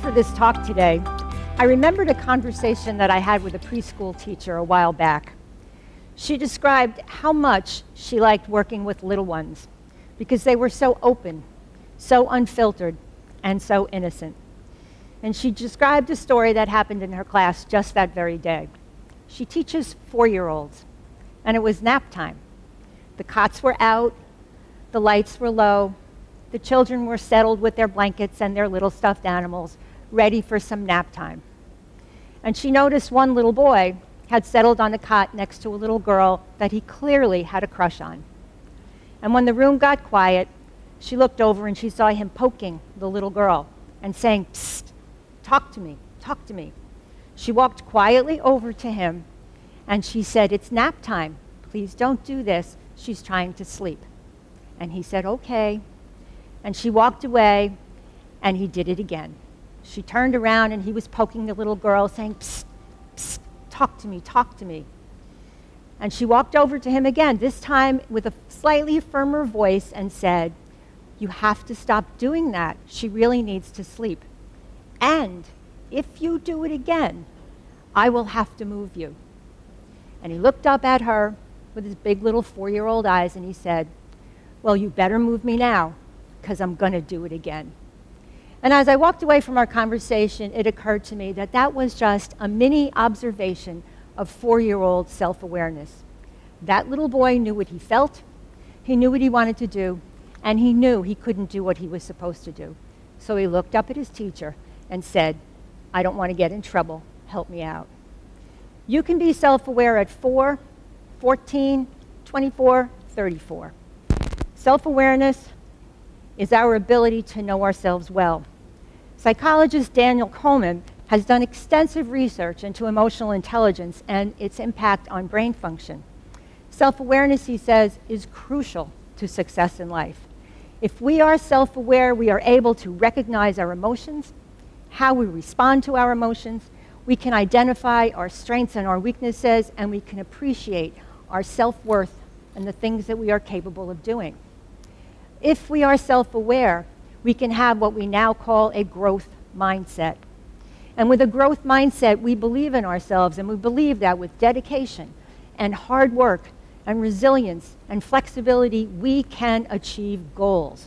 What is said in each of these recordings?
for this talk today, I remembered a conversation that I had with a preschool teacher a while back. She described how much she liked working with little ones because they were so open, so unfiltered, and so innocent. And she described a story that happened in her class just that very day. She teaches 4-year-olds, and it was nap time. The cots were out, the lights were low, the children were settled with their blankets and their little stuffed animals, ready for some nap time. And she noticed one little boy had settled on a cot next to a little girl that he clearly had a crush on. And when the room got quiet, she looked over and she saw him poking the little girl and saying, "Psst, talk to me, talk to me." She walked quietly over to him and she said, "It's nap time. Please don't do this. She's trying to sleep." And he said, "Okay." And she walked away and he did it again. She turned around and he was poking the little girl saying, "Psst, psst, talk to me, talk to me." And she walked over to him again, this time with a slightly firmer voice, and said, "You have to stop doing that. She really needs to sleep. And if you do it again, I will have to move you." And he looked up at her with his big little 4-year-old eyes and he said, "Well, you better move me now, because I'm going to do it again." And as I walked away from our conversation, it occurred to me that that was just a mini observation of 4-year-old self-awareness. That little boy knew what he felt, he knew what he wanted to do, and he knew he couldn't do what he was supposed to do. So he looked up at his teacher and said, "I don't want to get in trouble. Help me out." You can be self-aware at 4, 14, 24, 34. Self-awareness is our ability to know ourselves well. Psychologist Daniel Coleman has done extensive research into emotional intelligence and its impact on brain function. Self-awareness, he says, is crucial to success in life. If we are self-aware, we are able to recognize our emotions, how we respond to our emotions, we can identify our strengths and our weaknesses, and we can appreciate our self-worth and the things that we are capable of doing. If we are self-aware, we can have what we now call a growth mindset. And with a growth mindset, we believe in ourselves, and we believe that with dedication and hard work and resilience and flexibility, we can achieve goals.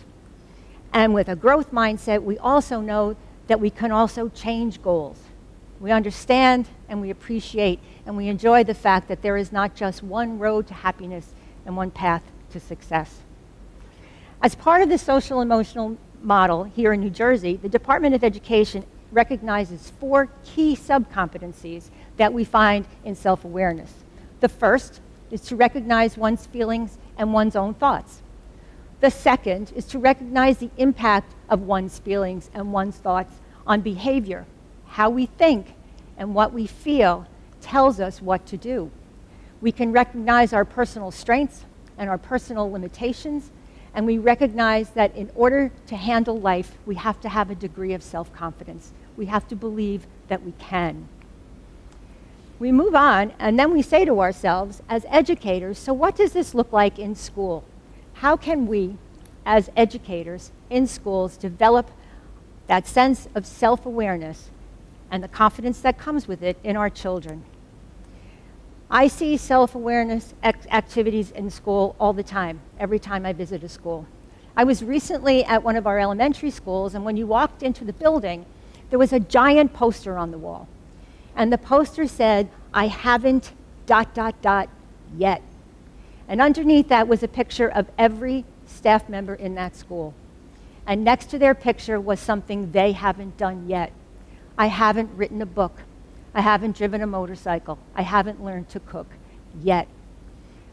And with a growth mindset, we also know that we can also change goals. We understand and we appreciate and we enjoy the fact that there is not just one road to happiness and one path to success. As part of the social emotional model here in New Jersey, the Department of Education recognizes 4 key subcompetencies that we find in self-awareness. The first is to recognize one's feelings and one's own thoughts. The second is to recognize the impact of one's feelings and one's thoughts on behavior. How we think and what we feel tells us what to do. We can recognize our personal strengths and our personal limitations, and we recognize that in order to handle life, we have to have a degree of self-confidence. We have to believe that we can. We move on, and then we say to ourselves, as educators, so what does this look like in school? How can we, as educators in schools, develop that sense of self-awareness and the confidence that comes with it in our children? I see self-awareness activities in school all the time, every time I visit a school. I was recently at one of our elementary schools, and when you walked into the building, there was a giant poster on the wall. And the poster said, "I haven't ... yet." And underneath that was a picture of every staff member in that school. And next to their picture was something they haven't done yet. I haven't written a book. I haven't driven a motorcycle. I haven't learned to cook yet.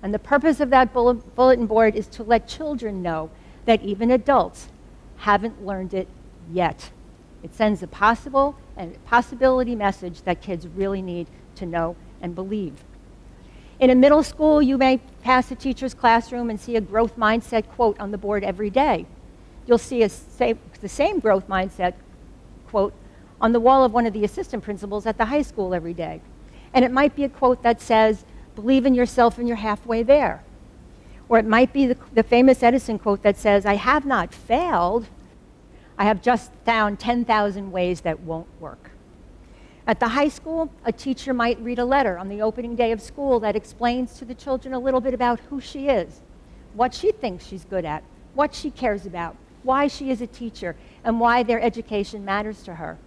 And the purpose of that bulletin board is to let children know that even adults haven't learned it yet. It sends a possibility message that kids really need to know and believe. In a middle school, you may pass a teacher's classroom and see a growth mindset quote on the board every day. You'll see the same growth mindset quote on the wall of one of the assistant principals at the high school every day. And it might be a quote that says, "Believe in yourself and you're halfway there." Or it might be the famous Edison quote that says, "I have not failed, I have just found 10,000 ways that won't work. At the high school, a teacher might read a letter on the opening day of school that explains to the children a little bit about who she is, what she thinks she's good at, what she cares about, why she is a teacher, and why their education matters to her.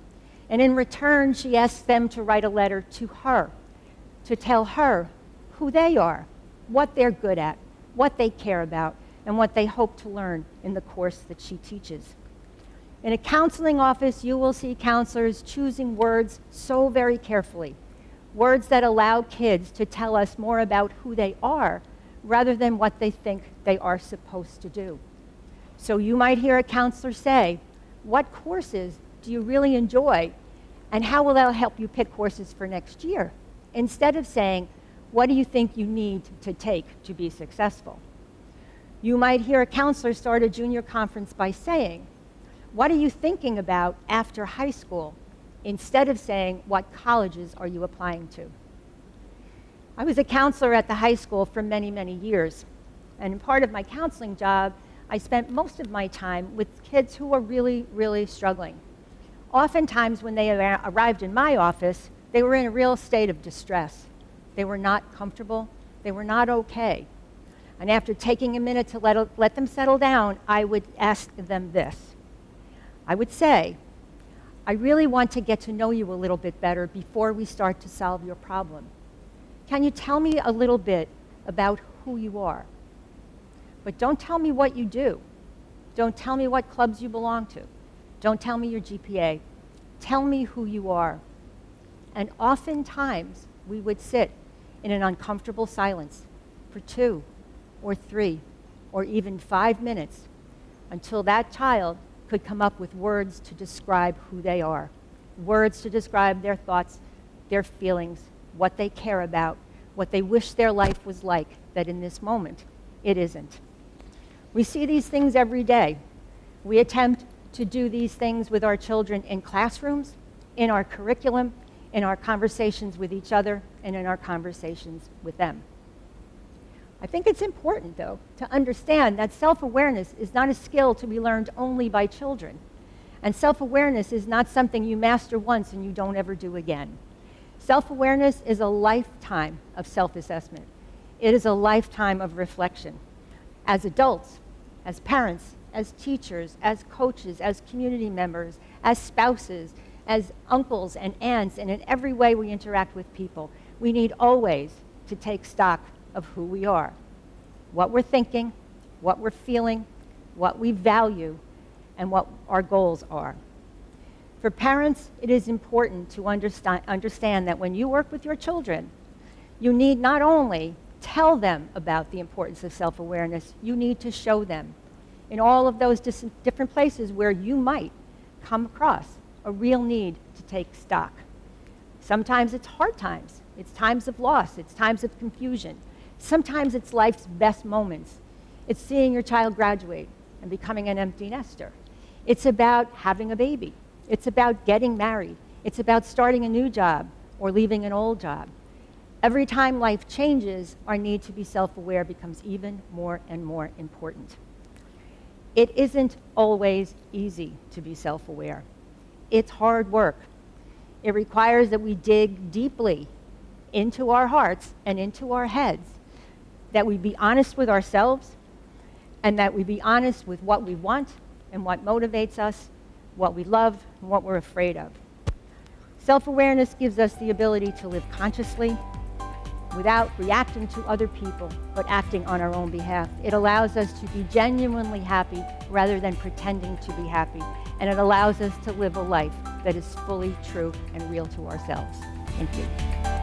And in return, she asks them to write a letter to her, to tell her who they are, what they're good at, what they care about, and what they hope to learn in the course that she teaches. In a counseling office, you will see counselors choosing words so very carefully, words that allow kids to tell us more about who they are rather than what they think they are supposed to do. So you might hear a counselor say, "What courses do you really enjoy, and how will that help you pick courses for next year?" Instead of saying, "What do you think you need to take to be successful?" You might hear a counselor start a junior conference by saying, "What are you thinking about after high school?" instead of saying, "What colleges are you applying to?" I was a counselor at the high school for many, many years. And in part of my counseling job, I spent most of my time with kids who were really, really struggling. Oftentimes, when they arrived in my office, they were in a real state of distress. They were not comfortable. They were not okay. And after taking a minute to let them settle down, I would ask them this. I would say, "I really want to get to know you a little bit better before we start to solve your problem. Can you tell me a little bit about who you are? But don't tell me what you do. Don't tell me what clubs you belong to. Don't tell me your GPA. Tell me who you are." And oftentimes, we would sit in an uncomfortable silence for 2 or 3 or even 5 minutes until that child could come up with words to describe who they are, words to describe their thoughts, their feelings, what they care about, what they wish their life was like, that in this moment, it isn't. We see these things every day. We attempt to do these things with our children in classrooms, in our curriculum, in our conversations with each other, and in our conversations with them. I think it's important, though, to understand that self-awareness is not a skill to be learned only by children. And self-awareness is not something you master once and you don't ever do again. Self-awareness is a lifetime of self-assessment. It is a lifetime of reflection. As adults, as parents, as teachers, as coaches, as community members, as spouses, as uncles and aunts, and in every way we interact with people, we need always to take stock of who we are, what we're thinking, what we're feeling, what we value, and what our goals are. For parents, it is important to understand that when you work with your children, you need not only tell them about the importance of self-awareness, you need to show them in all of those different places where you might come across a real need to take stock. Sometimes it's hard times. It's times of loss. It's times of confusion. Sometimes it's life's best moments. It's seeing your child graduate and becoming an empty nester. It's about having a baby. It's about getting married. It's about starting a new job or leaving an old job. Every time life changes, our need to be self-aware becomes even more and more important. It isn't always easy to be self-aware. It's hard work. It requires that we dig deeply into our hearts and into our heads, that we be honest with ourselves, and that we be honest with what we want and what motivates us, what we love and what we're afraid of. Self-awareness gives us the ability to live consciously without reacting to other people, but acting on our own behalf. It allows us to be genuinely happy rather than pretending to be happy. And it allows us to live a life that is fully true and real to ourselves. Thank you.